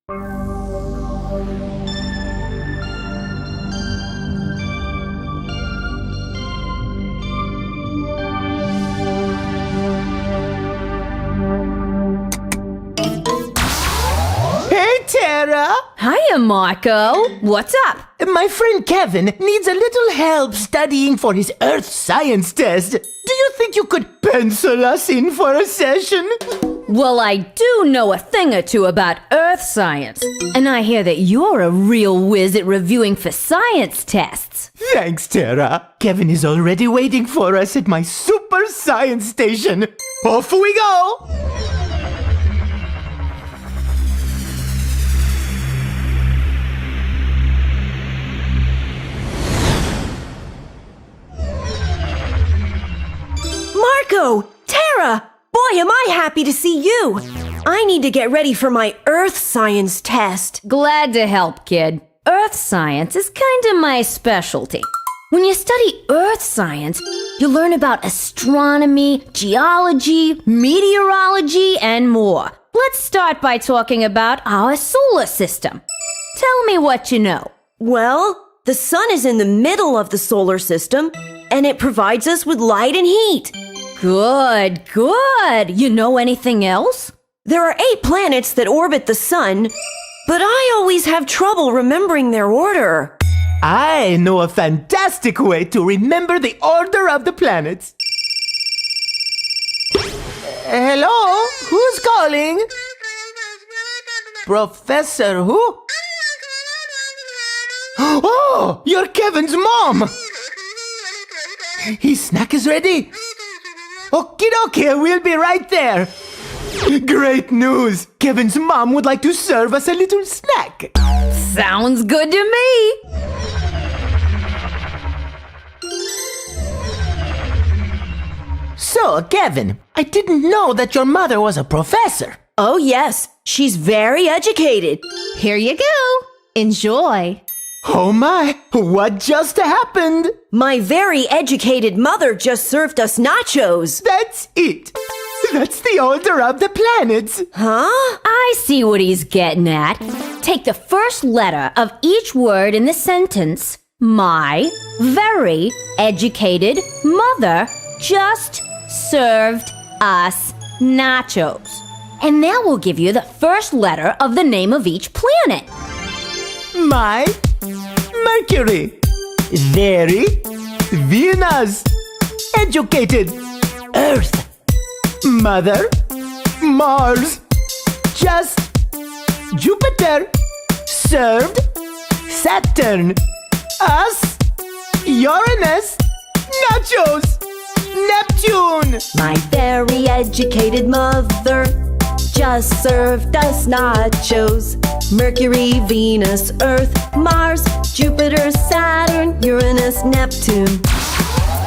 Hey, Tara! Hiya, Marco. What's up? My friend Kevin needs a little help studying for his earth science test. Do you think you could pencil us in for a session? Well, I do know a thing or two about earth science. And I hear that you're a real whiz at reviewing for science tests. Thanks, Tara. Kevin is already waiting for us at my super science station. Off we go! Marco! Tara! Boy, am I happy to see you! I need to get ready for my earth science test. Glad to help, kid. Earth science is kinda my specialty. When you study earth science, you learn about astronomy, geology, meteorology, and more. Let's start by talking about our solar system. Tell me what you know. Well, the sun is in the middle of the solar system, and it provides us with light and heat. Good, good. You know anything else? There are 8 planets that orbit the sun, but I always have trouble remembering their order. I know a fantastic way to remember the order of the planets. Hello? Who's calling? Professor who? Oh, you're Kevin's mom! His snack is ready. Okie dokie, we'll be right there. Great news! Kevin's mom would like to serve us a little snack. Sounds good to me. So, Kevin, I didn't know that your mother was a professor. Oh yes, she's very educated. Here you go. Enjoy. Oh my, what just happened? My very educated mother just served us nachos. That's it. That's the order of the planets. Huh? I see what he's getting at. Take the first letter of each word in the sentence. My very educated mother just served us nachos. And that will give you the first letter of the name of each planet. My Mercury. Very Venus. Educated Earth. Mother Mars. Just Jupiter. Served Saturn. Us Uranus. Nachos Neptune. My very educated mother just served us nachos. Mercury, Venus, Earth, Mars, Jupiter, Saturn, Uranus, Neptune.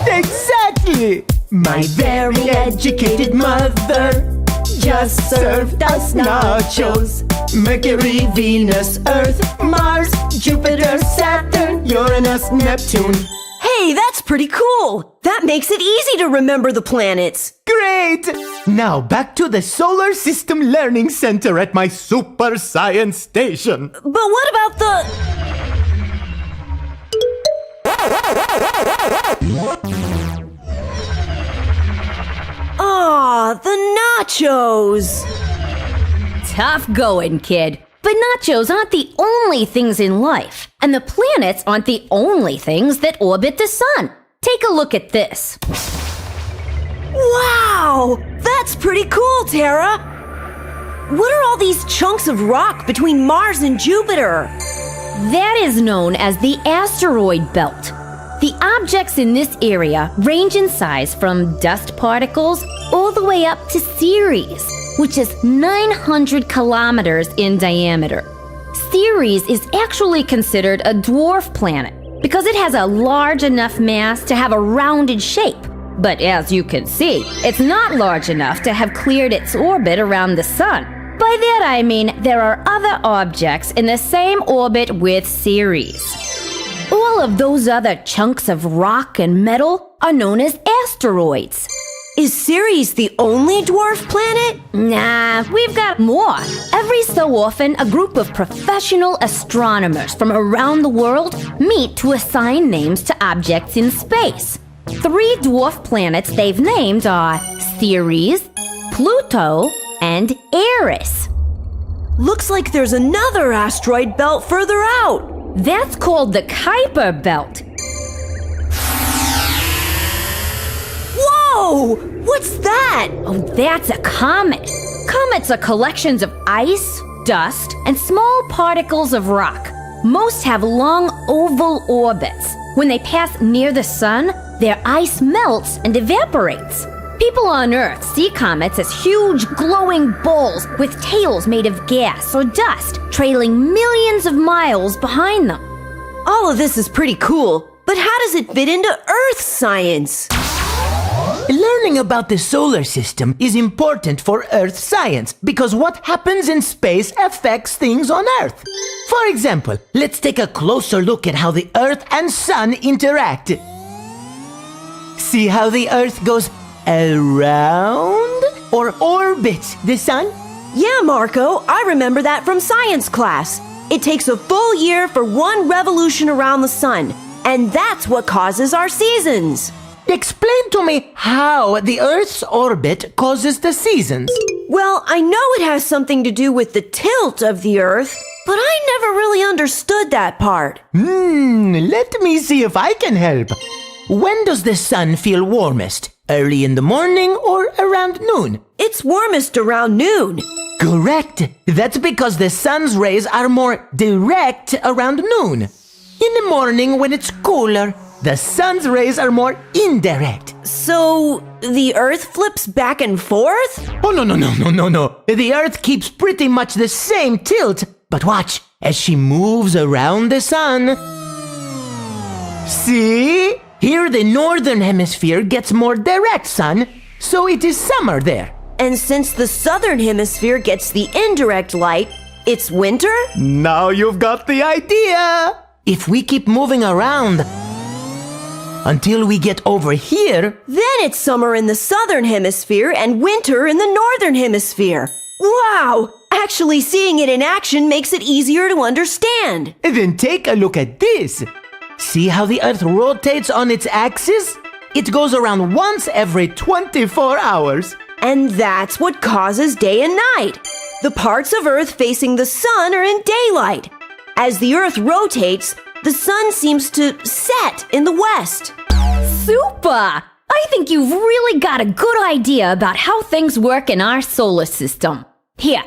Exactly. My very educated mother just served us nachos. Mercury, Venus, Earth, Mars, Jupiter, Saturn, Uranus, Neptune. Hey, that's pretty cool. That makes it easy to remember the planets. Great! Now back to the Solar System Learning Center at my Super Science Station. But what about the... Aw, the nachos. Tough going, kid. But nachos aren't the only things in life, and the planets aren't the only things that orbit the sun. Take a look at this. Wow, that's pretty cool, Tara. What are all these chunks of rock between Mars and Jupiter? That is known as the asteroid belt. The objects in this area range in size from dust particles all the way up to Ceres, which is 900 kilometers in diameter. Ceres is actually considered a dwarf planet because it has a large enough mass to have a rounded shape. But as you can see, it's not large enough to have cleared its orbit around the sun. By that I mean there are other objects in the same orbit with Ceres. All of those other chunks of rock and metal are known as asteroids. Is Ceres the only dwarf planet? Nah, we've got more. Every so often, a group of professional astronomers from around the world meet to assign names to objects in space. 3 dwarf planets they've named are Ceres, Pluto, and Eris. Looks like there's another asteroid belt further out. That's called the Kuiper Belt. Whoa! What's that? Oh, that's a comet. Comets are collections of ice, dust, and small particles of rock. Most have long oval orbits. When they pass near the sun, their ice melts and evaporates. People on Earth see comets as huge glowing balls with tails made of gas or dust, trailing millions of miles behind them. All of this is pretty cool, but how does it fit into Earth science? Learning about the solar system is important for Earth science because what happens in space affects things on Earth. For example, let's take a closer look at how the Earth and Sun interact. See how the Earth goes around or orbits the Sun? Yeah, Marco, I remember that from science class. It takes a full year for one revolution around the sun, and that's what causes our seasons. Explain to me how the Earth's orbit causes the seasons. Well, I know it has something to do with the tilt of the Earth, but I never really understood that part. Let me see if I can help. When does the sun feel warmest? Early in the morning or around noon? It's warmest around noon. Correct. That's because the sun's rays are more direct around noon. In the morning when it's cooler, the sun's rays are more indirect. So, the Earth flips back and forth? Oh, no. The Earth keeps pretty much the same tilt. But watch, as she moves around the sun. See? Here the northern hemisphere gets more direct sun, so it is summer there. And since the southern hemisphere gets the indirect light, it's winter? Now you've got the idea. If we keep moving around until we get over here, then it's summer in the southern hemisphere and winter in the northern hemisphere. Wow! Actually seeing it in action makes it easier to understand. then take a look at this. See how the Earth rotates on its axis? It goes around once every 24 hours. And that's what causes day and night. The parts of Earth facing the sun are in daylight. As the Earth rotates, the sun seems to set in the west. Super! I think you've really got a good idea about how things work in our solar system. Here,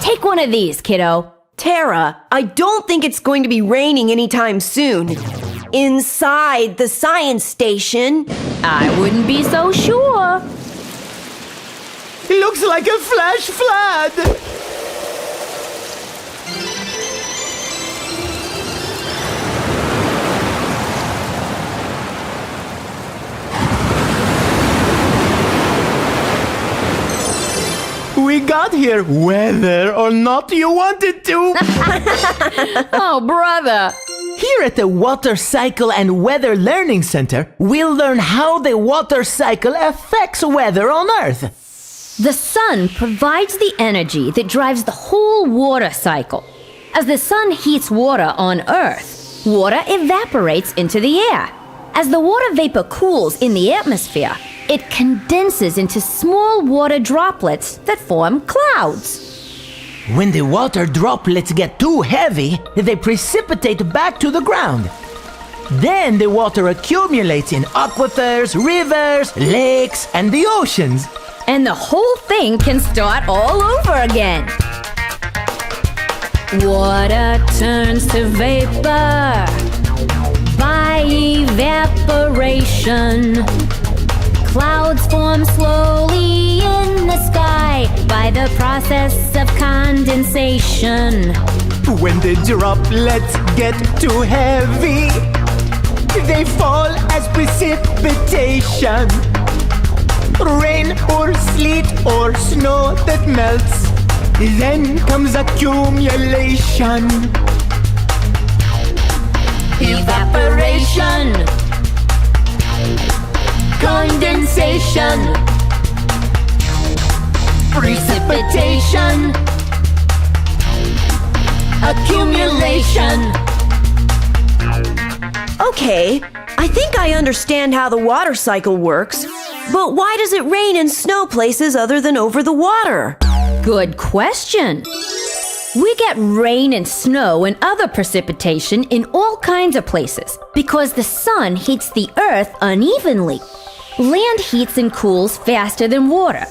take one of these, kiddo. Tara, I don't think it's going to be raining anytime soon. Inside the science station. I wouldn't be so sure. Looks like a flash flood. We got here whether or not you wanted to. Oh, brother. Here at the Water Cycle and Weather Learning Center, we'll learn how the water cycle affects weather on Earth. The sun provides the energy that drives the whole water cycle. As the sun heats water on Earth, water evaporates into the air. As the water vapor cools in the atmosphere, it condenses into small water droplets that form clouds. When the water droplets get too heavy, they precipitate back to the ground. Then the water accumulates in aquifers, rivers, lakes, and the oceans. And the whole thing can start all over again. Water turns to vapor by evaporation. Clouds form slowly in the sky by the process of condensation. When the droplets get too heavy, they fall as precipitation. Rain or sleet or snow that melts. Then comes accumulation. Evaporation. Condensation, precipitation, accumulation. Okay, I think I understand how the water cycle works, but why does it rain and snow places other than over the water? Good question. We get rain and snow and other precipitation in all kinds of places because the sun heats the earth unevenly. Land heats and cools faster than water.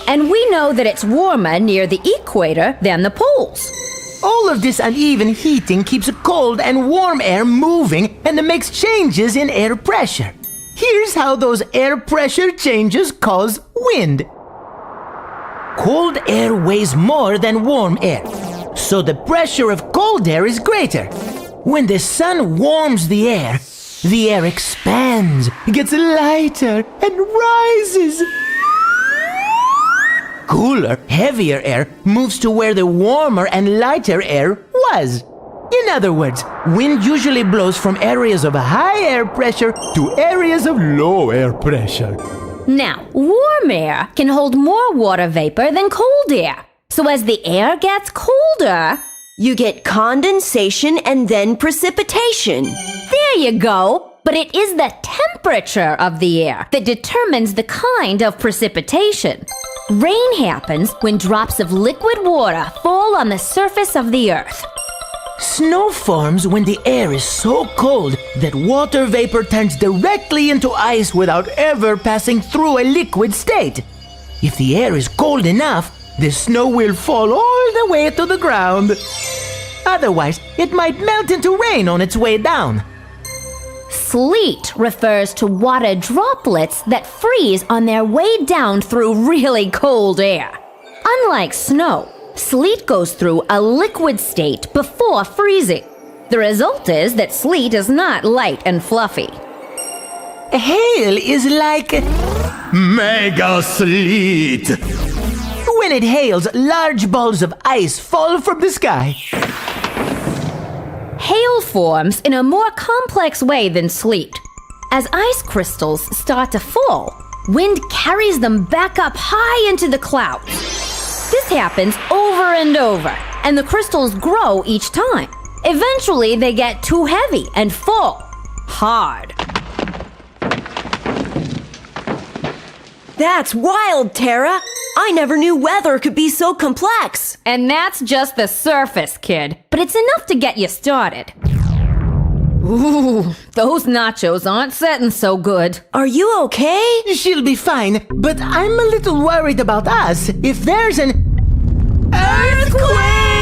And we know that it's warmer near the equator than the poles. All of this uneven heating keeps cold and warm air moving and it makes changes in air pressure. Here's how those air pressure changes cause wind. Cold air weighs more than warm air, so the pressure of cold air is greater. When the sun warms the air expands, gets lighter, and rises. Cooler, heavier air moves to where the warmer and lighter air was. In other words, wind usually blows from areas of high air pressure to areas of low air pressure. Now, warm air can hold more water vapor than cold air. So as the air gets colder, You get condensation and then precipitation. there you go. But it is the temperature of the air that determines the kind of precipitation. Rain happens when drops of liquid water fall on the surface of the earth. Snow forms when the air is so cold that water vapor turns directly into ice without ever passing through a liquid state. If the air is cold enough, the snow will fall all the way to the ground. Otherwise, it might melt into rain on its way down. Sleet refers to water droplets that freeze on their way down through really cold air. Unlike snow, sleet goes through a liquid state before freezing. The result is that sleet is not light and fluffy. Hail is like mega sleet. When it hails, large balls of ice fall from the sky. Hail forms in a more complex way than sleet. As ice crystals start to fall, wind carries them back up high into the clouds. This happens over and over, and the crystals grow each time. Eventually, they get too heavy and fall hard. That's wild, Tara. I never knew weather could be so complex. And that's just the surface, kid. But it's enough to get you started. Ooh, those nachos aren't setting so good. Are you okay? She'll be fine, but I'm a little worried about us. If there's an earthquake!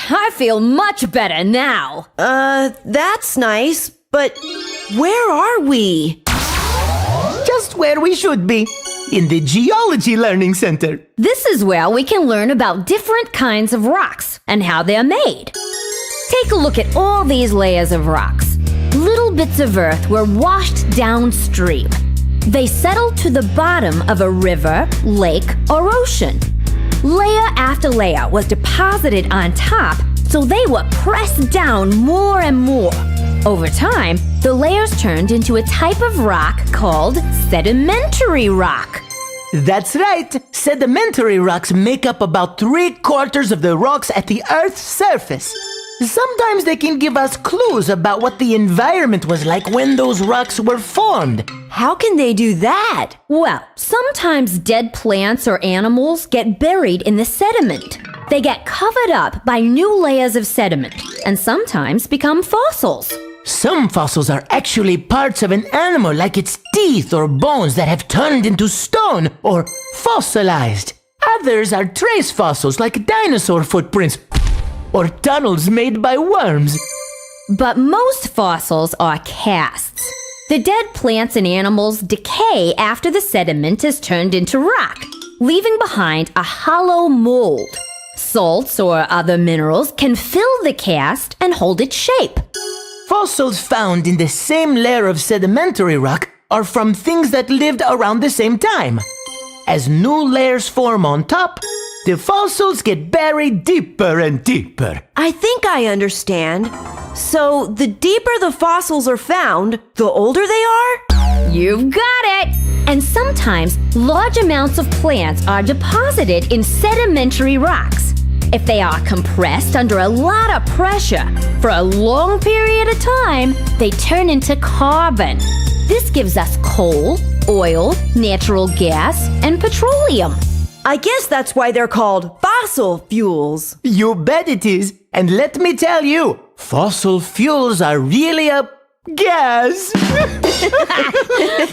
I feel much better now. That's nice, but where are we? Just where we should be, in the Geology Learning Center. This is where we can learn about different kinds of rocks and how they're made. Take a look at all these layers of rocks. Little bits of earth were washed downstream. They settled to the bottom of a river, lake, or ocean. Layer after layer was deposited on top, so they were pressed down more and more. Over time, the layers turned into a type of rock called sedimentary rock. That's right. Sedimentary rocks make up about 3/4 of the rocks at the Earth's surface. Sometimes they can give us clues about what the environment was like when those rocks were formed. How can they do that? Well, sometimes dead plants or animals get buried in the sediment. They get covered up by new layers of sediment and sometimes become fossils. Some fossils are actually parts of an animal, like its teeth or bones that have turned into stone or fossilized. Others are trace fossils, like dinosaur footprints or tunnels made by worms. But most fossils are casts. The dead plants and animals decay after the sediment is turned into rock, leaving behind a hollow mold. Salts or other minerals can fill the cast and hold its shape. Fossils found in the same layer of sedimentary rock are from things that lived around the same time. As new layers form on top, the fossils get buried deeper and deeper. I think I understand. So, the deeper the fossils are found, the older they are? You've got it! And sometimes large amounts of plants are deposited in sedimentary rocks. If they are compressed under a lot of pressure for a long period of time, they turn into carbon. This gives us coal, oil, natural gas, and petroleum. I guess that's why they're called fossil fuels. You bet it is. And let me tell you, fossil fuels are really a gas.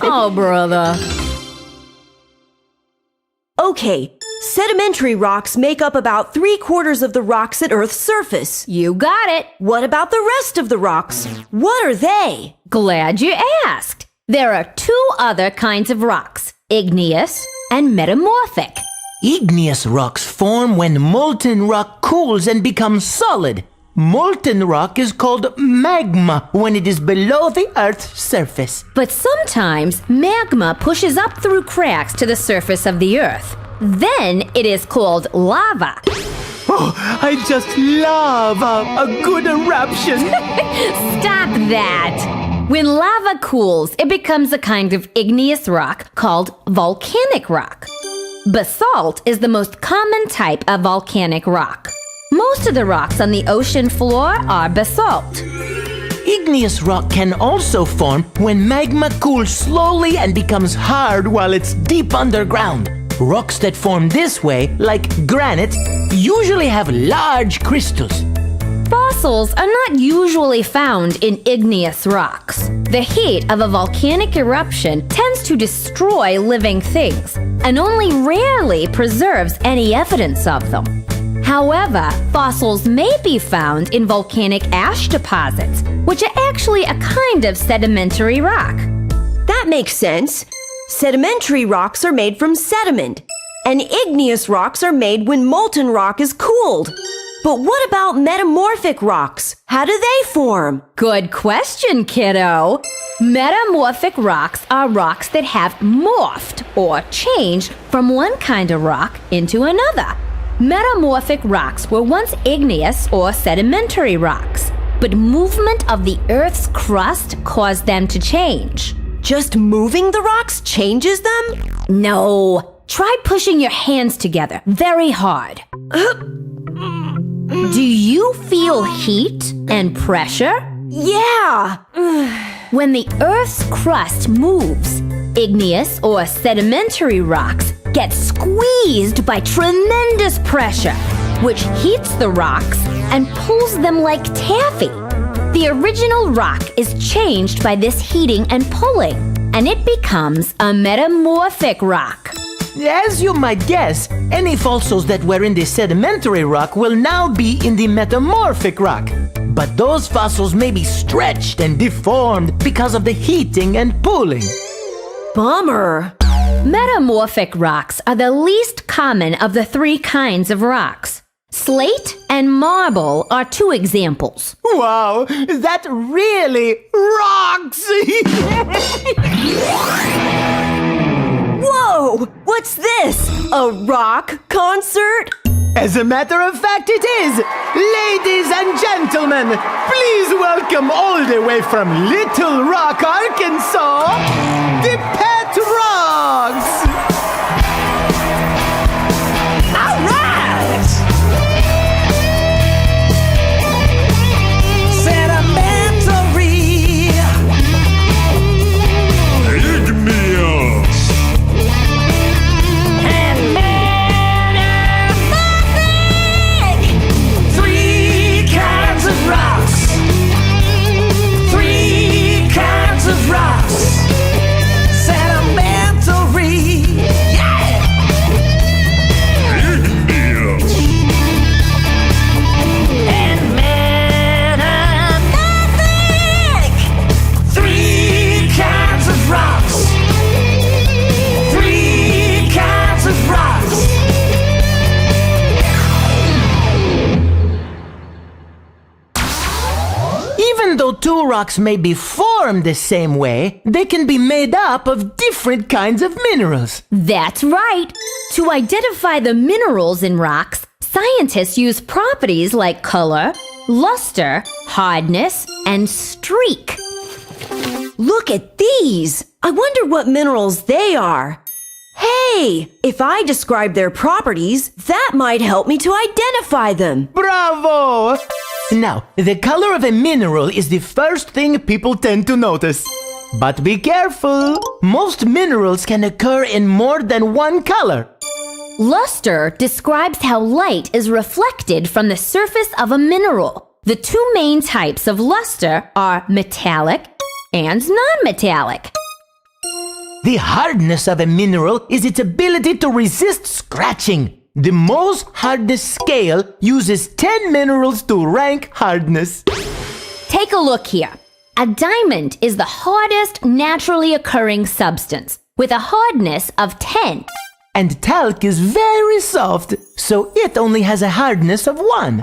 Oh, brother. Okay, sedimentary rocks make up about 3/4 of the rocks at Earth's surface. You got it. What about the rest of the rocks? What are they? Glad you asked. There are two other kinds of rocks, igneous and metamorphic. Igneous rocks form when molten rock cools and becomes solid. Molten rock is called magma when it is below the Earth's surface. But sometimes magma pushes up through cracks to the surface of the Earth. Then it is called lava. Oh, I just love a good eruption. Stop that! When lava cools, it becomes a kind of igneous rock called volcanic rock. Basalt is the most common type of volcanic rock. Most of the rocks on the ocean floor are basalt. Igneous rock can also form when magma cools slowly and becomes hard while it's deep underground. Rocks that form this way, like granite, usually have large crystals. Fossils are not usually found in igneous rocks. The heat of a volcanic eruption tends to destroy living things and only rarely preserves any evidence of them. However, fossils may be found in volcanic ash deposits, which are actually a kind of sedimentary rock. That makes sense. Sedimentary rocks are made from sediment, and igneous rocks are made when molten rock is cooled. But what about metamorphic rocks? How do they form? Good question, kiddo. Metamorphic rocks are rocks that have morphed or changed from one kind of rock into another. Metamorphic rocks were once igneous or sedimentary rocks, but movement of the Earth's crust caused them to change. Just moving the rocks changes them? No. Try pushing your hands together very hard. Do you feel heat and pressure? Yeah. When the Earth's crust moves, igneous or sedimentary rocks get squeezed by tremendous pressure, which heats the rocks and pulls them like taffy. The original rock is changed by this heating and pulling, and it becomes a metamorphic rock. As you might guess, any fossils that were in the sedimentary rock will now be in the metamorphic rock. But those fossils may be stretched and deformed because of the heating and pulling. Bummer. Metamorphic rocks are the least common of the three kinds of rocks. Slate and marble are two examples. Wow, that really rocks! Whoa! What's this? A rock concert? As a matter of fact, it is! Ladies and gentlemen, please welcome all the way from Little Rock, Arkansas, the Pet Rocks! All right! Sedimentary. Igneous. And metamorphic. Three kinds of rocks. Three kinds of rocks. Sedimentary. Yeah! Igneous. And metamorphic. Three kinds of rocks. Three kinds of rocks. Even though two rocks may be formed form the same way, they can be made up of different kinds of minerals. That's right. To identify the minerals in rocks, scientists use properties like color, luster, hardness, and streak. Look at these! I wonder what minerals they are. Hey, if I describe their properties, that might help me to identify them. Bravo! Now, the color of a mineral is the first thing people tend to notice. But be careful! Most minerals can occur in more than one color. Luster describes how light is reflected from the surface of a mineral. The two main types of luster are metallic and non-metallic. The hardness of a mineral is its ability to resist scratching. The Mohs hardness scale uses 10 minerals to rank hardness. Take a look here. A diamond is the hardest naturally occurring substance with a hardness of 10. And talc is very soft, so it only has a hardness of 1.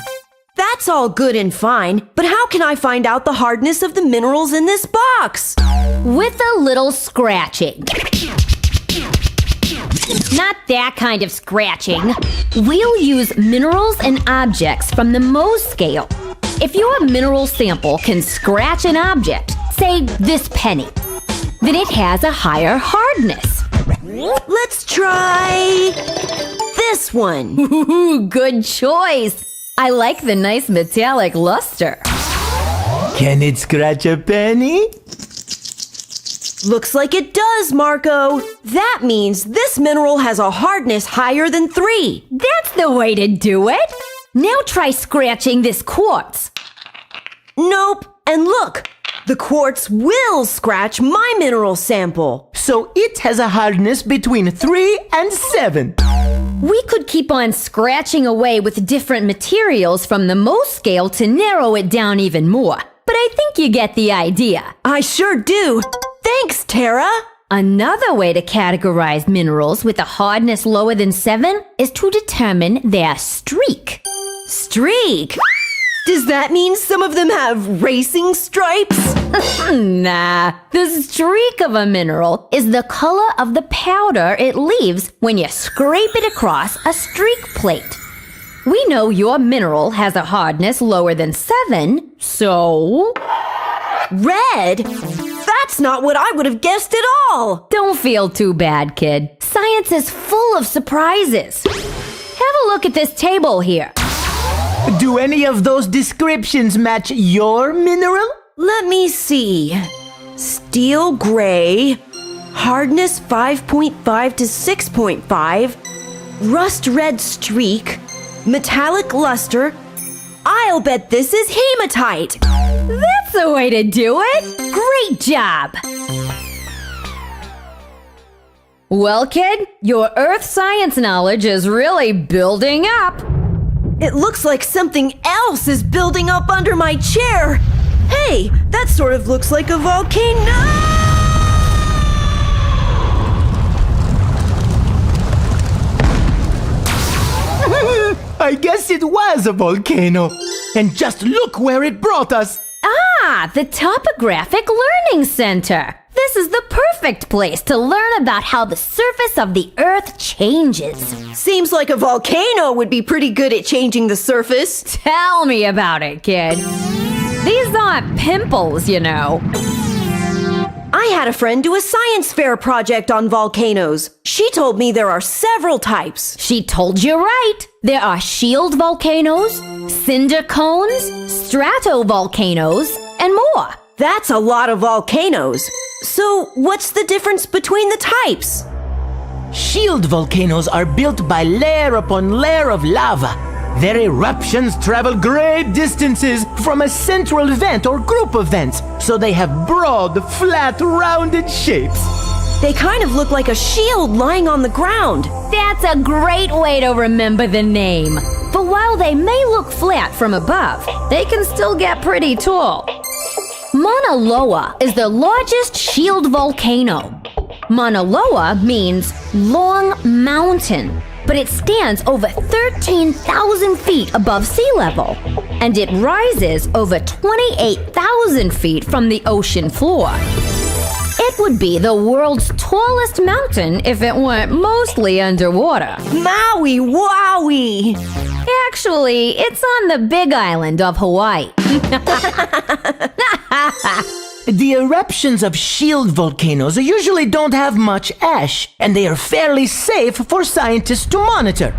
That's all good and fine, but how can I find out the hardness of the minerals in this box? With a little scratching. Not that kind of scratching. We'll use minerals and objects from the Mohs scale. If your mineral sample can scratch an object, say this penny, then it has a higher hardness. Let's try this one. Ooh, good choice. I like the nice metallic luster. Can it scratch a penny? Looks like it does, Marco. That means this mineral has a hardness higher than 3. That's the way to do it. Now try scratching this quartz. Nope. And look, the quartz will scratch my mineral sample. So it has a hardness between 3 and 7. We could keep on scratching away with different materials from the Mohs scale to narrow it down even more. But I think you get the idea. I sure do. Thanks, Tara. Another way to categorize minerals with a hardness lower than 7 is to determine their streak. Streak? Does that mean some of them have racing stripes? Nah, the streak of a mineral is the color of the powder it leaves when you scrape it across a streak plate. We know your mineral has a hardness lower than 7, so... Red? That's not what I would have guessed at all. Don't feel too bad, kid. Science is full of surprises. Have a look at this table here. Do any of those descriptions match your mineral? Let me see. Steel gray, hardness 5.5 to 6.5, rust red streak, metallic luster. I'll bet this is hematite. That's the way to do it. Great job. Well, kid, your earth science knowledge is really building up. It looks like something else is building up under my chair. Hey, that sort of looks like a volcano. I guess it was a volcano. And just look where it brought us. Ah, the Topographic Learning Center. This is the perfect place to learn about how the surface of the Earth changes. Seems like a volcano would be pretty good at changing the surface. Tell me about it, kid. These aren't pimples, you know. I had a friend do a science fair project on volcanoes. She told me there are several types. She told you right. There are shield volcanoes, cinder cones, stratovolcanoes, and more. That's a lot of volcanoes. So, what's the difference between the types? Shield volcanoes are built by layer upon layer of lava. Their eruptions travel great distances from a central vent or group of vents, so they have broad, flat, rounded shapes. They kind of look like a shield lying on the ground. That's a great way to remember the name. But while they may look flat from above, they can still get pretty tall. Mauna Loa is the largest shield volcano. Mauna Loa means long mountain, but it stands over 13,000 feet above sea level. and it rises over 28,000 feet from the ocean floor. It would be the world's tallest mountain if it weren't mostly underwater. Maui wowie! Actually, it's on the Big Island of Hawaii. The eruptions of shield volcanoes usually don't have much ash, and they are fairly safe for scientists to monitor.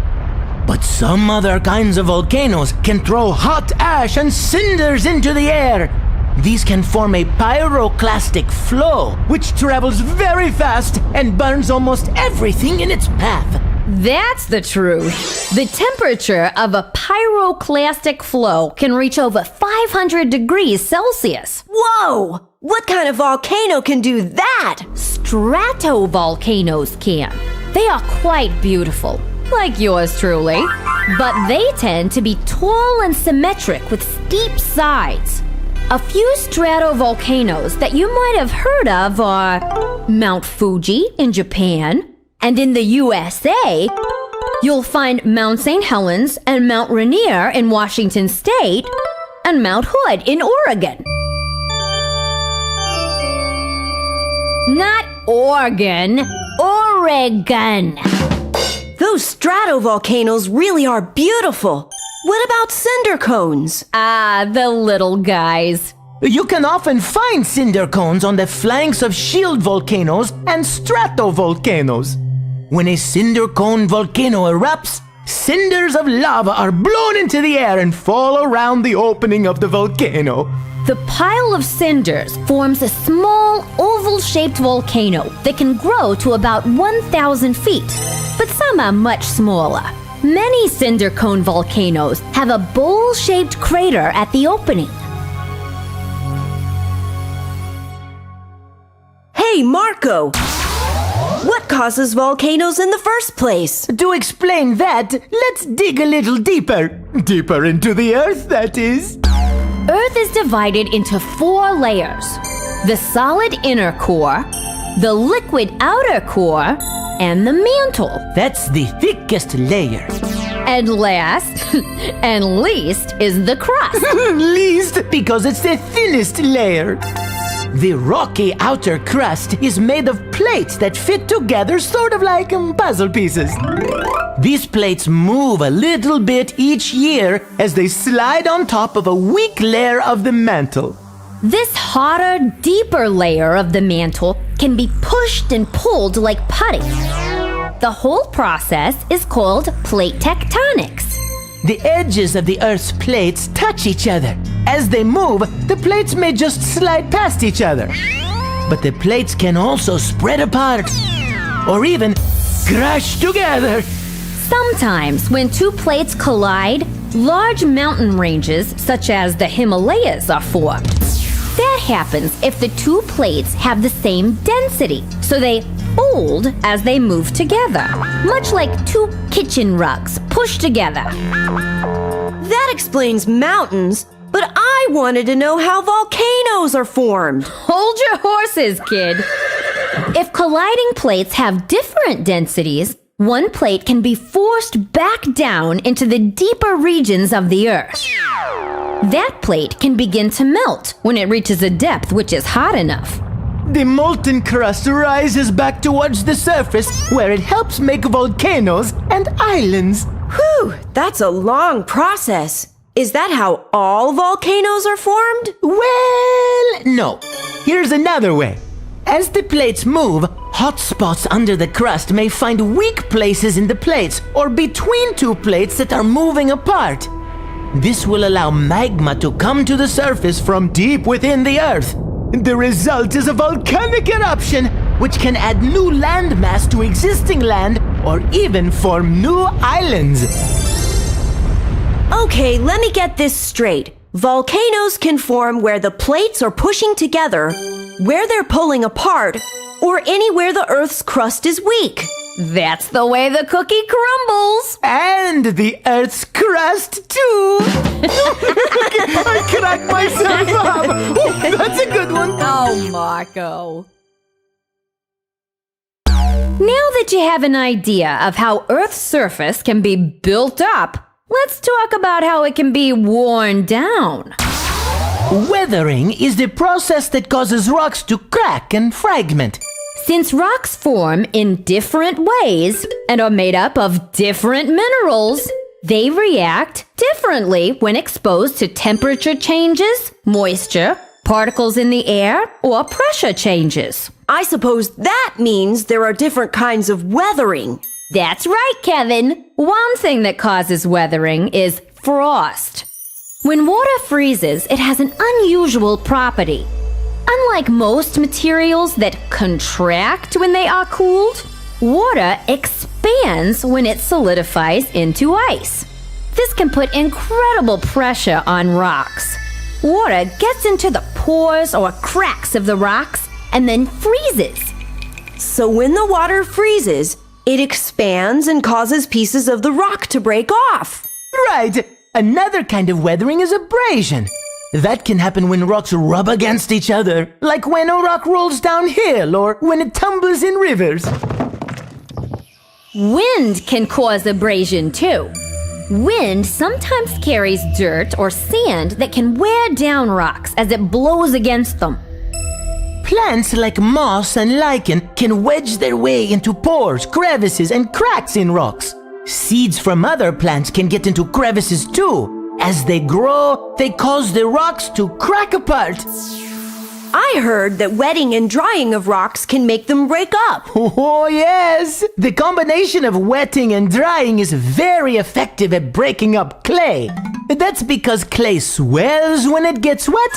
But some other kinds of volcanoes can throw hot ash and cinders into the air. These can form a pyroclastic flow, which travels very fast and burns almost everything in its path. That's the truth. The temperature of a pyroclastic flow can reach over 500 degrees Celsius. Whoa! What kind of volcano can do that? Stratovolcanoes can. They are quite beautiful, like yours truly, but they tend to be tall and symmetric with steep sides. A few stratovolcanoes that you might have heard of are Mount Fuji in Japan, and in the USA, you'll find Mount St. Helens and Mount Rainier in Washington State, and Mount Hood in Oregon. Not Oregon, Oregon. Those stratovolcanoes really are beautiful. What about cinder cones? Ah, the little guys. You can often find cinder cones on the flanks of shield volcanoes and stratovolcanoes. When a cinder cone volcano erupts, cinders of lava are blown into the air and fall around the opening of the volcano. The pile of cinders forms a small oval-shaped volcano that can grow to about 1,000 feet, but some are much smaller. Many cinder cone volcanoes have a bowl-shaped crater at the opening. Hey, Marco! What causes volcanoes in the first place? To explain that, let's dig a little deeper. Deeper into the earth, that is. Earth is divided into 4 layers: the solid inner core, the liquid outer core, and the mantle. That's the thickest layer. And last and least is the crust. Least because it's the thinnest layer. The rocky outer crust is made of plates that fit together sort of like puzzle pieces. These plates move a little bit each year as they slide on top of a weak layer of the mantle. This hotter, deeper layer of the mantle can be pushed and pulled like putty. The whole process is called plate tectonics. The edges of the Earth's plates touch each other. As they move, the plates may just slide past each other. But the plates can also spread apart or even crash together. Sometimes when 2 plates collide, large mountain ranges, such as the Himalayas, are formed. That happens if the 2 plates have the same density, so they fold as they move together, much like 2 kitchen rugs pushed together. That explains mountains, but I wanted to know how volcanoes are formed. Hold your horses, kid. If colliding plates have different densities, one plate can be forced back down into the deeper regions of the Earth. That plate can begin to melt when it reaches a depth which is hot enough. The molten crust rises back towards the surface where it helps make volcanoes and islands. Whew, that's a long process. Is that how all volcanoes are formed? Well, no. Here's another way. As the plates move, hot spots under the crust may find weak places in the plates or between 2 plates that are moving apart. This will allow magma to come to the surface from deep within the Earth. The result is a volcanic eruption, which can add new landmass to existing land or even form new islands. Okay, let me get this straight. Volcanoes can form where the plates are pushing together, where they're pulling apart, or anywhere the Earth's crust is weak. That's the way the cookie crumbles. And the Earth's crust, too. I cracked myself up. Oh, that's a good one. Oh, Marco. Now that you have an idea of how Earth's surface can be built up, Let's talk about how it can be worn down. Weathering is the process that causes rocks to crack and fragment. Since rocks form in different ways and are made up of different minerals, they react differently when exposed to temperature changes, moisture, particles in the air, or pressure changes. I suppose that means there are different kinds of weathering. That's right, Kevin. One thing that causes weathering is frost. When water freezes, it has an unusual property. Unlike most materials that contract when they are cooled, water expands when it solidifies into ice. This can put incredible pressure on rocks. Water gets into the pores or cracks of the rocks and then freezes. So when the water freezes, it expands and causes pieces of the rock to break off. Right! Another kind of weathering is abrasion. That can happen when rocks rub against each other, like when a rock rolls downhill or when it tumbles in rivers. Wind can cause abrasion too. Wind sometimes carries dirt or sand that can wear down rocks as it blows against them. Plants like moss and lichen can wedge their way into pores, crevices, and cracks in rocks. Seeds from other plants can get into crevices too. As they grow, they cause the rocks to crack apart. I heard that wetting and drying of rocks can make them break up. Oh, yes! The combination of wetting and drying is very effective at breaking up clay. That's because clay swells when it gets wet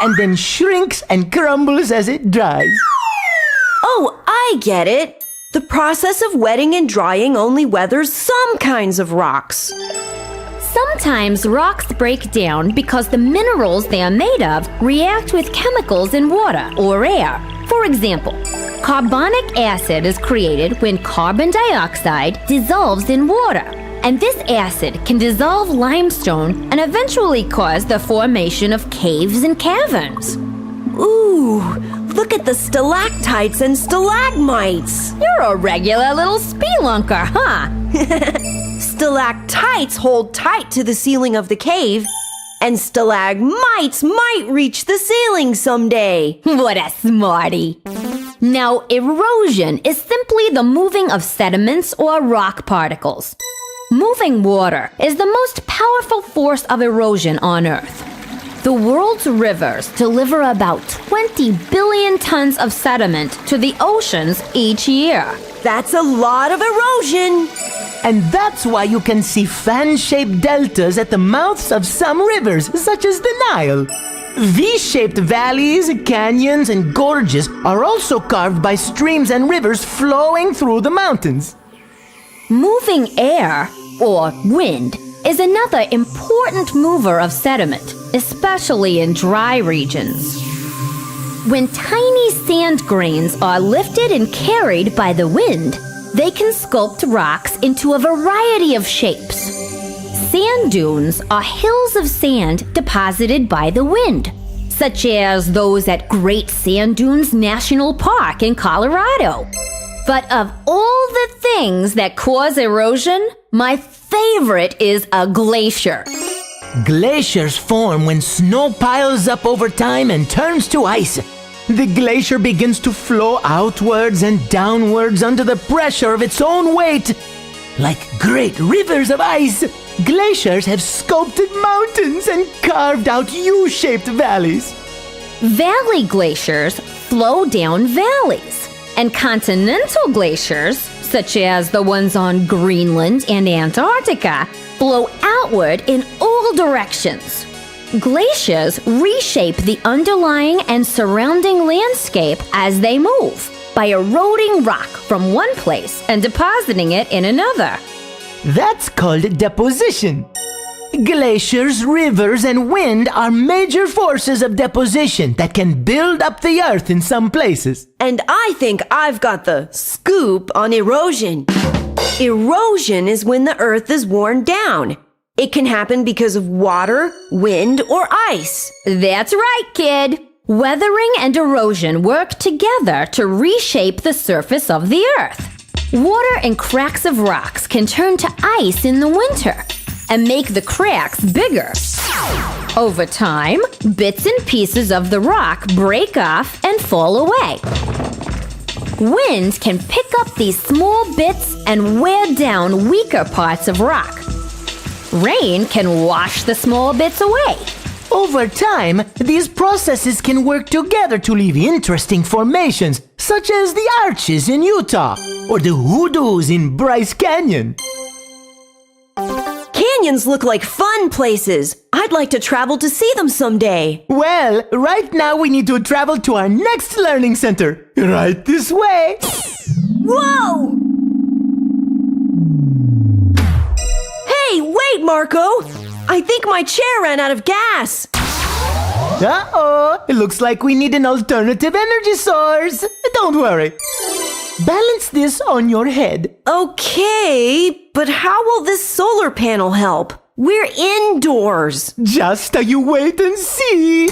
and then shrinks and crumbles as it dries. Oh, I get it. The process of wetting and drying only weathers some kinds of rocks. Sometimes rocks break down because the minerals they are made of react with chemicals in water or air. For example, carbonic acid is created when carbon dioxide dissolves in water. And this acid can dissolve limestone and eventually cause the formation of caves and caverns. Ooh, look at the stalactites and stalagmites. You're a regular little spelunker, huh? Stalactites hold tight to the ceiling of the cave, and stalagmites might reach the ceiling someday. What a smarty. Now, erosion is simply the moving of sediments or rock particles. Moving water is the most powerful force of erosion on Earth. The world's rivers deliver about 20 billion tons of sediment to the oceans each year. That's a lot of erosion. And that's why you can see fan-shaped deltas at the mouths of some rivers, such as the Nile. V-shaped valleys, canyons, and gorges are also carved by streams and rivers flowing through the mountains. Moving air, or wind, is another important mover of sediment, especially in dry regions. When tiny sand grains are lifted and carried by the wind, they can sculpt rocks into a variety of shapes. Sand dunes are hills of sand deposited by the wind, such as those at Great Sand Dunes National Park in Colorado. But of all the things that cause erosion, my favorite is a glacier. Glaciers form when snow piles up over time and turns to ice. The glacier begins to flow outwards and downwards under the pressure of its own weight. Like great rivers of ice, glaciers have sculpted mountains and carved out U-shaped valleys. Valley glaciers flow down valleys, and continental glaciers, such as the ones on Greenland and Antarctica, flow outward in all directions. Glaciers reshape the underlying and surrounding landscape as they move by eroding rock from one place and depositing it in another. That's called deposition. Glaciers, rivers, and wind are major forces of deposition that can build up the earth in some places. And I think I've got the scoop on erosion. Erosion is when the earth is worn down. It can happen because of water, wind, or ice. That's right, kid. Weathering and erosion work together to reshape the surface of the earth. Water and cracks of rocks can turn to ice in the winter, and make the cracks bigger. Over time, bits and pieces of the rock break off and fall away. Wind can pick up these small bits and wear down weaker parts of rock. Rain can wash the small bits away. Over time, these processes can work together to leave interesting formations, such as the arches in Utah or the hoodoos in Bryce Canyon. Canyons look like fun places. I'd like to travel to see them someday. Well, right now we need to travel to our next learning center. Right this way. Whoa! Hey, wait, Marco! I think my chair ran out of gas. Uh-oh, it looks like we need an alternative energy source. Don't worry. Balance this on your head. Okay, but how will this solar panel help? We're indoors. Just you wait and see.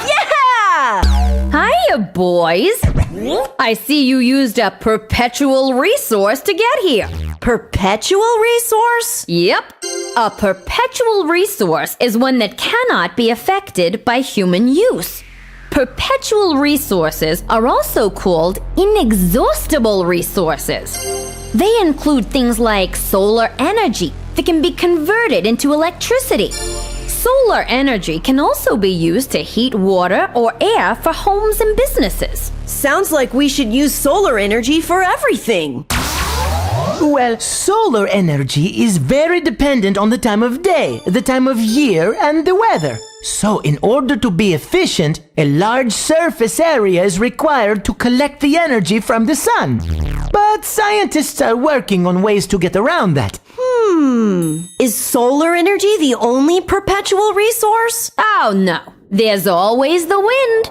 Yeah! Hiya, boys! I see you used a perpetual resource to get here. Perpetual resource? Yep. A perpetual resource is one that cannot be affected by human use. Perpetual resources are also called inexhaustible resources. They include things like solar energy that can be converted into electricity. Solar energy can also be used to heat water or air for homes and businesses. Sounds like we should use solar energy for everything. Well, solar energy is very dependent on the time of day, the time of year, and the weather. So, in order to be efficient, a large surface area is required to collect the energy from the sun. But scientists are working on ways to get around that. Is solar energy the only perpetual resource? Oh no, there's always the wind.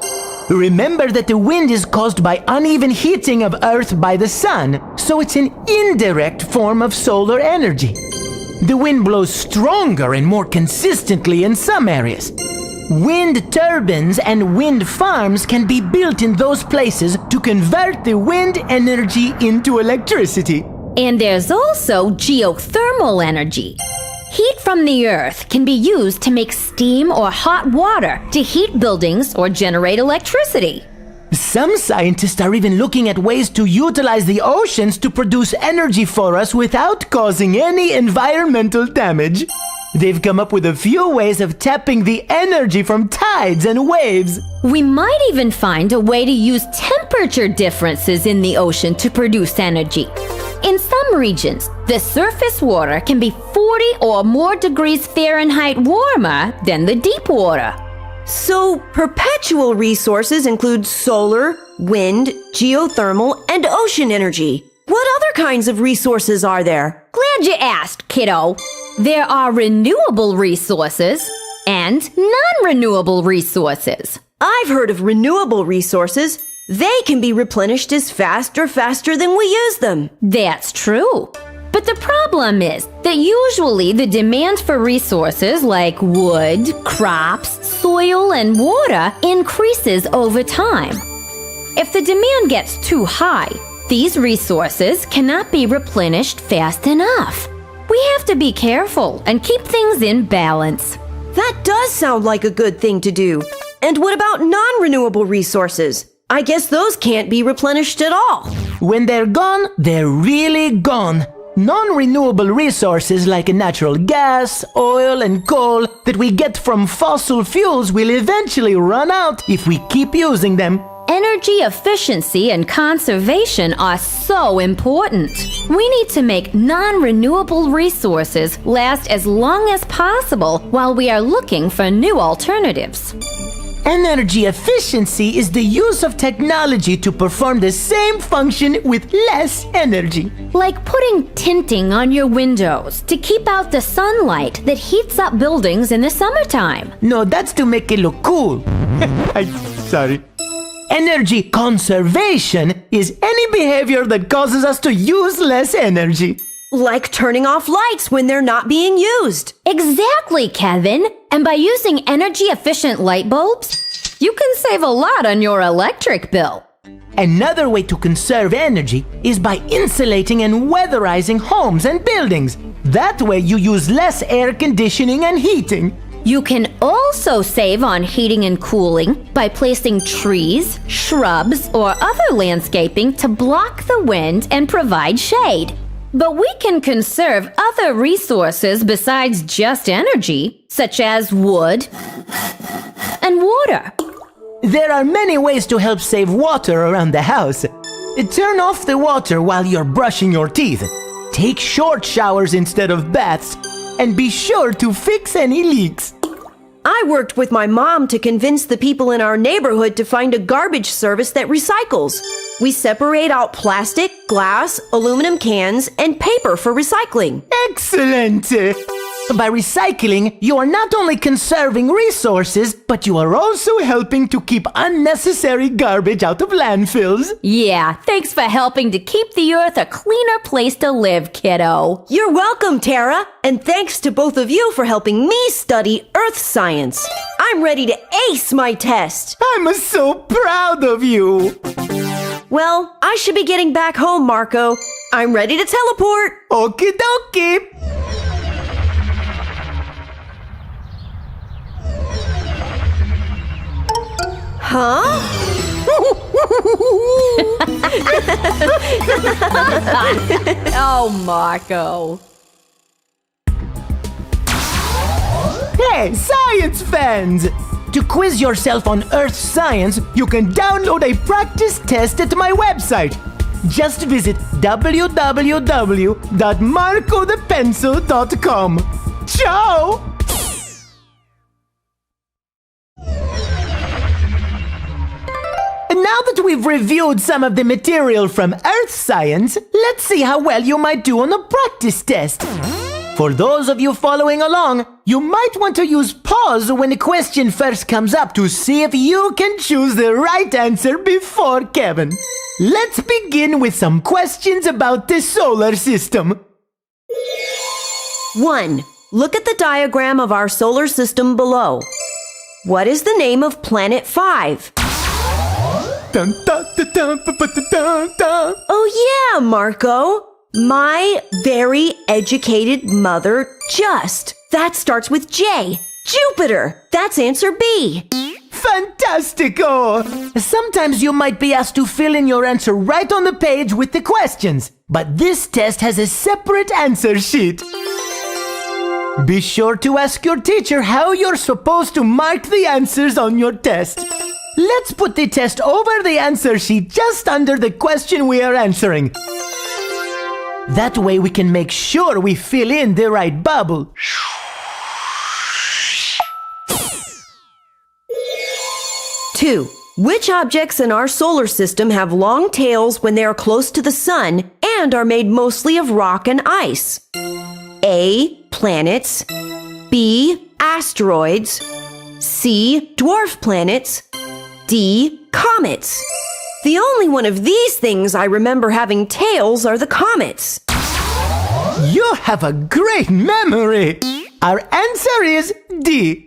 Remember that the wind is caused by uneven heating of Earth by the sun, so it's an indirect form of solar energy. The wind blows stronger and more consistently in some areas. Wind turbines and wind farms can be built in those places to convert the wind energy into electricity. And there's also geothermal energy. Heat from the earth can be used to make steam or hot water to heat buildings or generate electricity. Some scientists are even looking at ways to utilize the oceans to produce energy for us without causing any environmental damage. They've come up with a few ways of tapping the energy from tides and waves. We might even find a way to use temperature differences in the ocean to produce energy. In some regions, the surface water can be 40 or more degrees Fahrenheit warmer than the deep water. So, perpetual resources include solar, wind, geothermal, and ocean energy. What other kinds of resources are there? Glad you asked, kiddo. There are renewable resources and non-renewable resources. I've heard of renewable resources. They can be replenished as fast or faster than we use them. That's true. But the problem is that usually the demand for resources like wood, crops, soil, and water increases over time. If the demand gets too high, these resources cannot be replenished fast enough. We have to be careful and keep things in balance. That does sound like a good thing to do. And what about non-renewable resources? I guess those can't be replenished at all. When they're gone, they're really gone. Non-renewable resources like natural gas, oil, and coal that we get from fossil fuels will eventually run out if we keep using them. Energy efficiency and conservation are so important. We need to make non-renewable resources last as long as possible while we are looking for new alternatives. Energy efficiency is the use of technology to perform the same function with less energy. Like putting tinting on your windows to keep out the sunlight that heats up buildings in the summertime. No, that's to make it look cool. Sorry. Energy conservation is any behavior that causes us to use less energy. Like turning off lights when they're not being used. Exactly, Kevin. And by using energy-efficient light bulbs, you can save a lot on your electric bill. Another way to conserve energy is by insulating and weatherizing homes and buildings. That way you use less air conditioning and heating. You can also save on heating and cooling by placing trees, shrubs, or other landscaping to block the wind and provide shade. But we can conserve other resources besides just energy, such as wood and water. There are many ways to help save water around the house. Turn off the water while you're brushing your teeth. Take short showers instead of baths. And be sure to fix any leaks. I worked with my mom to convince the people in our neighborhood to find a garbage service that recycles. We separate out plastic, glass, aluminum cans, and paper for recycling. Excellent! By recycling, you are not only conserving resources, but you are also helping to keep unnecessary garbage out of landfills. Yeah, thanks for helping to keep the Earth a cleaner place to live, kiddo. You're welcome, Tara, and thanks to both of you for helping me study Earth science. I'm ready to ace my test. I'm so proud of you. Well, I should be getting back home, Marco. I'm ready to teleport. Okie dokie. Huh? Oh, Marco. Hey, science fans! To quiz yourself on Earth science, you can download a practice test at my website. Just visit www.marcothepencil.com. Ciao! Now that we've reviewed some of the material from Earth science, let's see how well you might do on a practice test. For those of you following along, you might want to use pause when a question first comes up to see if you can choose the right answer before Kevin. Let's begin with some questions about the solar system. 1. Look at the diagram of our solar system below. What is the name of planet 5? Dun, dun, dun, dun, dun, dun, dun, dun. Oh yeah, Marco. My very educated mother just. That starts with J. Jupiter. That's answer B. Fantastico! Sometimes you might be asked to fill in your answer right on the page with the questions, but this test has a separate answer sheet. Be sure to ask your teacher how you're supposed to mark the answers on your test. Let's put the test over the answer sheet just under the question we are answering. That way we can make sure we fill in the right bubble. Two. Which objects in our solar system have long tails when they are close to the sun and are made mostly of rock and ice? A. Planets. B. Asteroids. C. Dwarf planets. D. Comets. The only one of these things I remember having tails are the comets. You have a great memory! Our answer is D.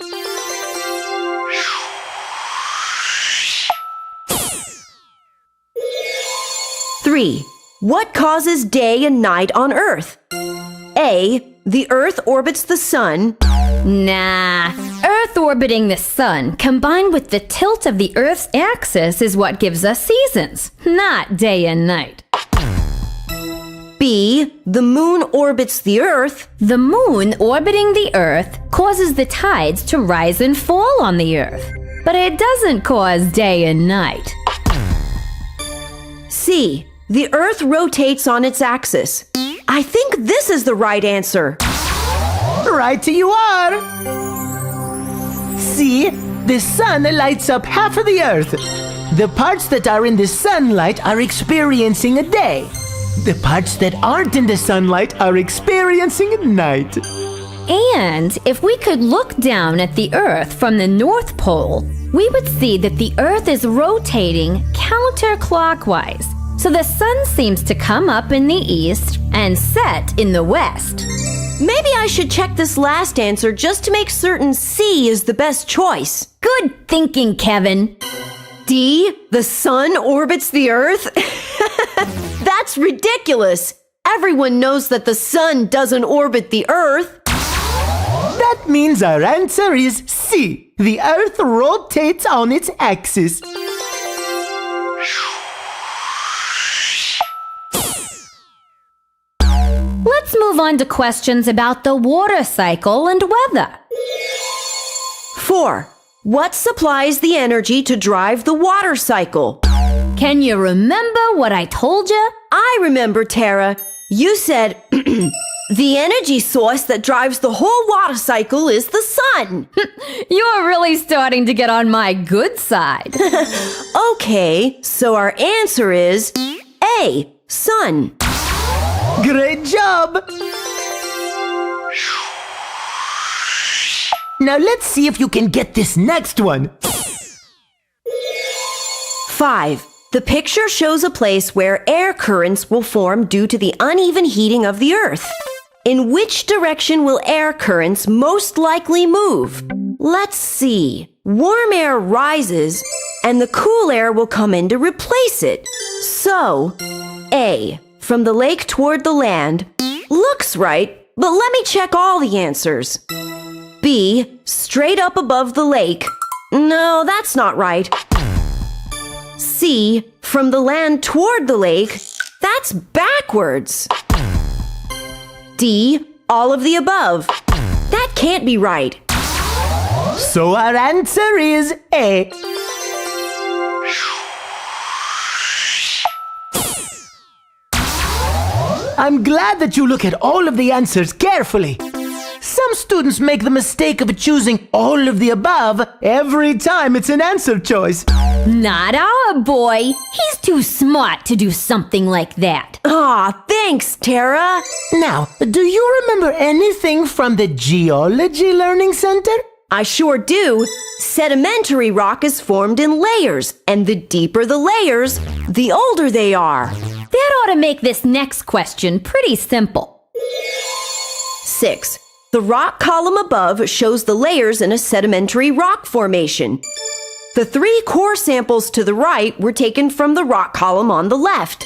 Three. What causes day and night on Earth? A. The Earth orbits the sun. Nah. Earth orbiting the sun combined with the tilt of the Earth's axis is what gives us seasons, not day and night. B. The moon orbits the Earth. The moon orbiting the Earth causes the tides to rise and fall on the Earth, but it doesn't cause day and night. C. The Earth rotates on its axis. I think this is the right answer. Right you are! See, the sun lights up half of the Earth. The parts that are in the sunlight are experiencing a day. The parts that aren't in the sunlight are experiencing a night. And if we could look down at the Earth from the North Pole, we would see that the Earth is rotating counterclockwise. So the sun seems to come up in the east and set in the west. Maybe I should check this last answer just to make certain C is the best choice. Good thinking, Kevin. D, the sun orbits the Earth? That's ridiculous. Everyone knows that the sun doesn't orbit the Earth. That means our answer is C. The Earth rotates on its axis. Let's move on to questions about the water cycle and weather. 4. What supplies the energy to drive the water cycle? Can you remember what I told you? I remember, Tara. You said the energy source that drives the whole water cycle is the sun. You're really starting to get on my good side. Okay, so our answer is A, sun. Great job! Now let's see if you can get this next one. 5. The picture shows a place where air currents will form due to the uneven heating of the Earth. In which direction will air currents most likely move? Let's see. Warm air rises, and the cool air will come in to replace it. So, A, from the lake toward the land, looks right, but let me check all the answers. B, straight up above the lake. No, that's not right. C, from the land toward the lake. That's backwards. D, all of the above. That can't be right. So our answer is A. I'm glad that you look at all of the answers carefully. Some students make the mistake of choosing all of the above every time it's an answer choice. Not our boy. He's too smart to do something like that. Aw, thanks, Tara. Now, do you remember anything from the Geology Learning Center? I sure do. Sedimentary rock is formed in layers, and the deeper the layers, the older they are. That ought to make this next question pretty simple. 6. The rock column above shows the layers in a sedimentary rock formation. The 3 core samples to the right were taken from the rock column on the left.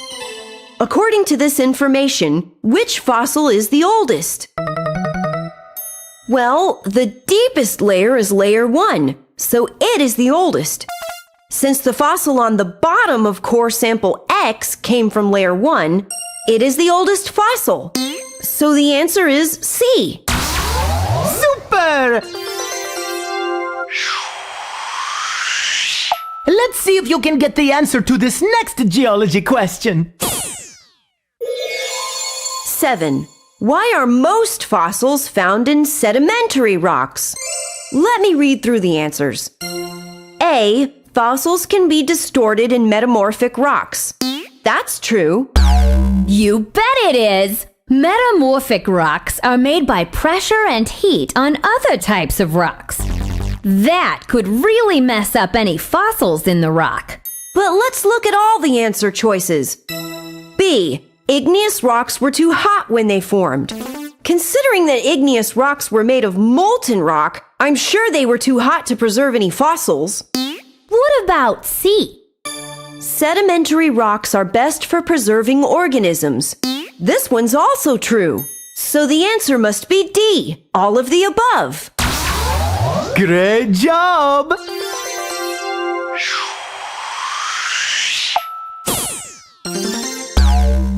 According to this information, which fossil is the oldest? Well, the deepest layer is layer 1, so it is the oldest. Since the fossil on the bottom of core sample X came from layer 1, it is the oldest fossil. So the answer is C. Super! Let's see if you can get the answer to this next geology question. 7. Why are most fossils found in sedimentary rocks? Let me read through the answers. A. Fossils can be distorted in metamorphic rocks. That's true. You bet it is! Metamorphic rocks are made by pressure and heat on other types of rocks. That could really mess up any fossils in the rock. But let's look at all the answer choices. B. Igneous rocks were too hot when they formed. Considering that igneous rocks were made of molten rock, I'm sure they were too hot to preserve any fossils. What about C? Sedimentary rocks are best for preserving organisms. This one's also true. So the answer must be D, all of the above. Great job!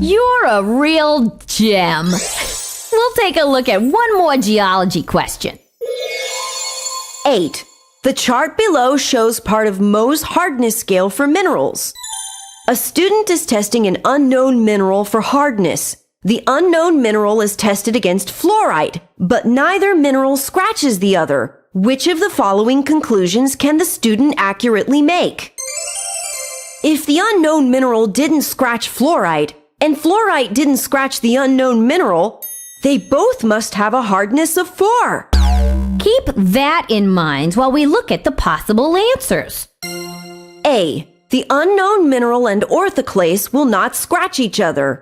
You're a real gem. We'll take a look at one more geology question. 8. The chart below shows part of Mohs hardness scale for minerals. A student is testing an unknown mineral for hardness. The unknown mineral is tested against fluorite, but neither mineral scratches the other. Which of the following conclusions can the student accurately make? If the unknown mineral didn't scratch fluorite, and fluorite didn't scratch the unknown mineral, they both must have a hardness of 4. Keep that in mind while we look at the possible answers. A. The unknown mineral and orthoclase will not scratch each other.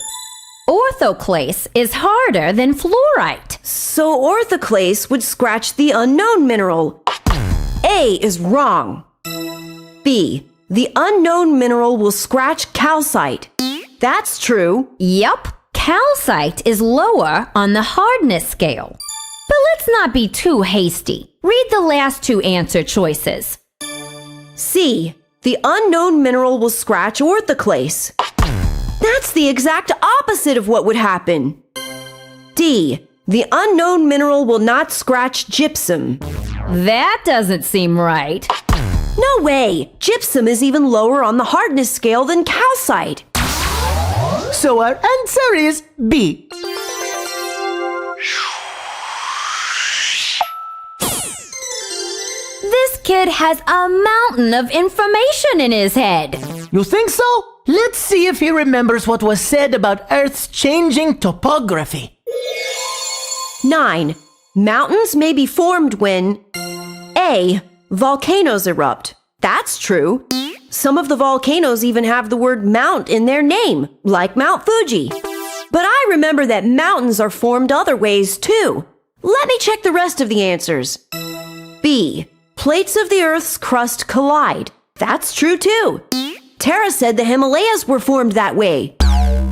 Orthoclase is harder than fluorite. So orthoclase would scratch the unknown mineral. A is wrong. B. the unknown mineral will scratch calcite. That's true. Yup, calcite is lower on the hardness scale. But let's not be too hasty. Read the last two answer choices. C, the unknown mineral will scratch orthoclase. That's the exact opposite of what would happen. D, the unknown mineral will not scratch gypsum. That doesn't seem right. No way! Gypsum is even lower on the hardness scale than calcite. So our answer is B. This kid has a mountain of information in his head. You think so? Let's see if he remembers what was said about Earth's changing topography. 9. Mountains may be formed when A. Volcanoes erupt. That's true. Some of the volcanoes even have the word mount in their name, like Mount Fuji. But I remember that mountains are formed other ways too. Let me check the rest of the answers. B. Plates of the Earth's crust collide. That's true too. Tara said the Himalayas were formed that way.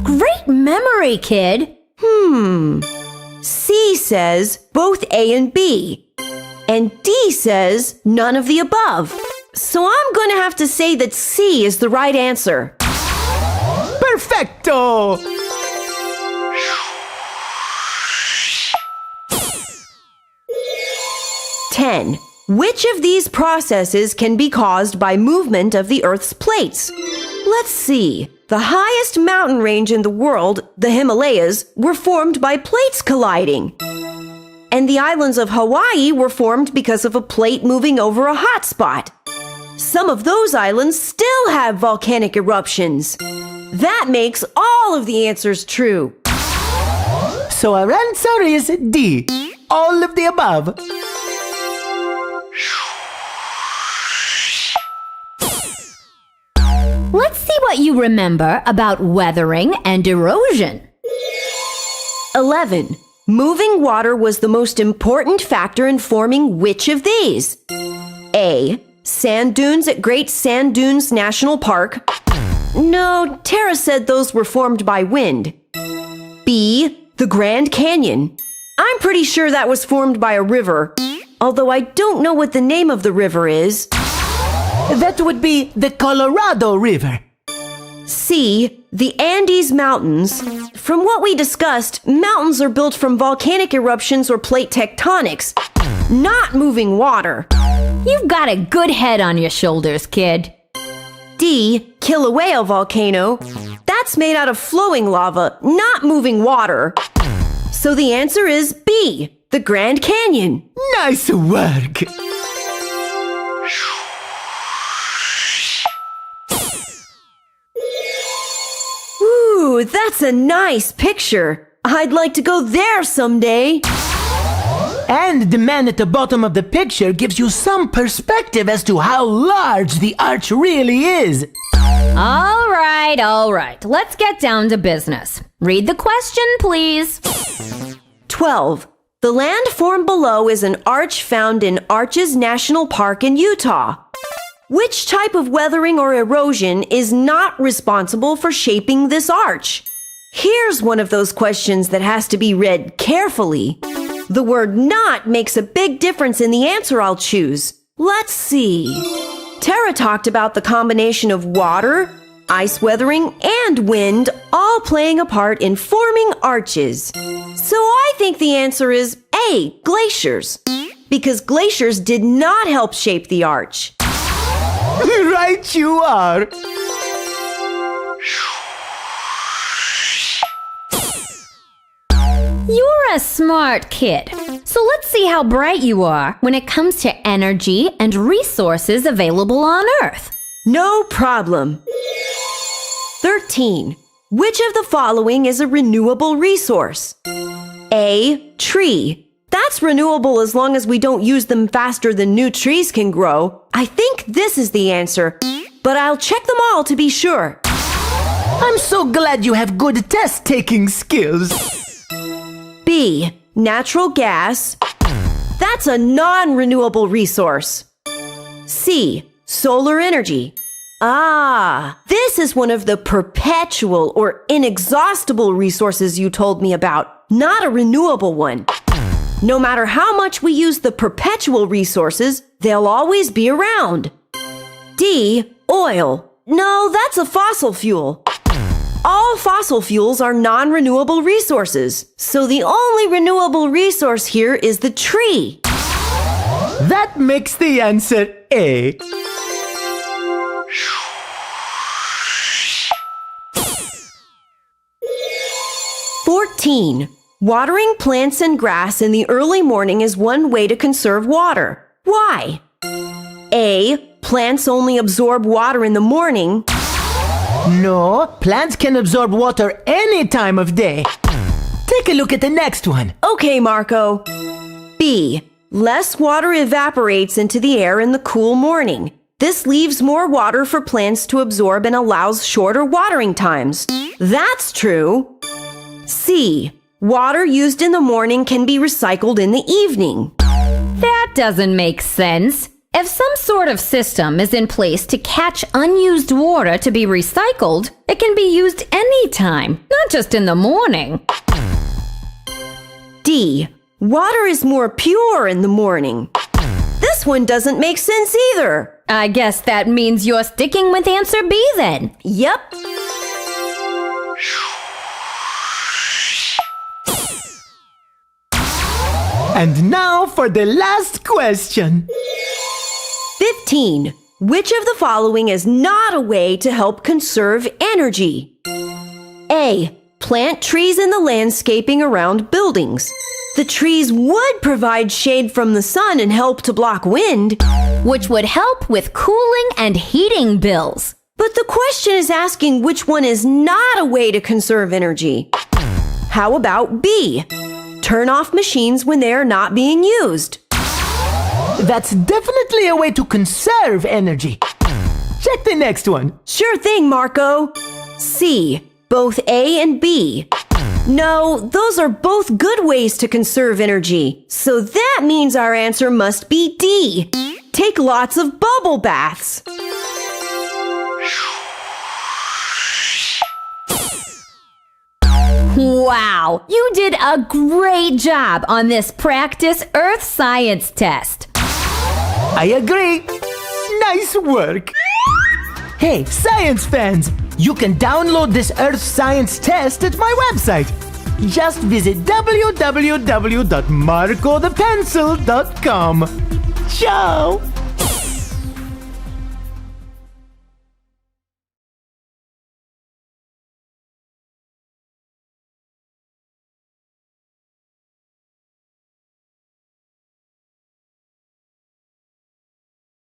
Great memory, kid. C says both A and B. And D says none of the above. So I'm going to have to say that C is the right answer. Perfecto! Ten. Which of these processes can be caused by movement of the Earth's plates? Let's see. The highest mountain range in the world, the Himalayas, were formed by plates colliding. And the islands of Hawaii were formed because of a plate moving over a hot spot. Some of those islands still have volcanic eruptions. That makes all of the answers true. So our answer is D. All of the above. Let's see what you remember about weathering and erosion. 11. Moving water was the most important factor in forming which of these? A. Sand dunes at Great Sand Dunes National Park. No, Tara said those were formed by wind. B. The Grand Canyon. I'm pretty sure that was formed by a river, although I don't know what the name of the river is. That would be the Colorado River. C. The Andes Mountains. From what we discussed, mountains are built from volcanic eruptions or plate tectonics, not moving water. You've got a good head on your shoulders, kid. D. Kilauea Volcano. That's made out of flowing lava, not moving water. So the answer is B. The Grand Canyon. Nice work! Ooh, that's a nice picture. I'd like to go there someday. And the man at the bottom of the picture gives you some perspective as to how large the arch really is. All right. Let's get down to business. Read the question, please. 12. The land formed below is an arch found in Arches National Park in Utah. Which type of weathering or erosion is not responsible for shaping this arch? Here's one of those questions that has to be read carefully. The word not makes a big difference in the answer I'll choose. Let's see. Tara talked about the combination of water, ice weathering, and wind all playing a part in forming arches. So I think the answer is A, glaciers, because glaciers did not help shape the arch. Right you are! You're a smart kid. So let's see how bright you are when it comes to energy and resources available on Earth. No problem. 13. Which of the following is a renewable resource? A. Tree. That's renewable as long as we don't use them faster than new trees can grow. I think this is the answer, but I'll check them all to be sure. I'm so glad you have good test-taking skills. B. Natural gas. That's a non-renewable resource. C. Solar energy. Ah, this is one of the perpetual or inexhaustible resources you told me about, not a renewable one. No matter how much we use the perpetual resources, they'll always be around. D, oil. No, that's a fossil fuel. All fossil fuels are non-renewable resources, so the only renewable resource here is the tree. That makes the answer A. Watering plants and grass in the early morning is one way to conserve water. Why? A. Plants only absorb water in the morning. No, plants can absorb water any time of day. Take a look at the next one. Okay, Marco. B. Less water evaporates into the air in the cool morning. This leaves more water for plants to absorb and allows shorter watering times. That's true. C. Water used in the morning can be recycled in the evening. That doesn't make sense. If some sort of system is in place to catch unused water to be recycled, it can be used anytime, not just in the morning. D. Water is more pure in the morning. This one doesn't make sense either. I guess that means you're sticking with answer B then. Yep. And now for the last question. 15. Which of the following is not a way to help conserve energy? A. Plant trees in the landscaping around buildings. The trees would provide shade from the sun and help to block wind. Which would help with cooling and heating bills. But the question is asking which one is not a way to conserve energy. How about B? Turn off machines when they are not being used. That's definitely a way to conserve energy. Check the next one. Sure thing, Marco. C. Both A and B. No, those are both good ways to conserve energy. So that means our answer must be D. Take lots of bubble baths. Wow, you did a great job on this practice Earth Science test. I agree. Nice work. Hey, science fans, you can download this Earth Science test at my website. Just visit www.marcothepencil.com. Ciao!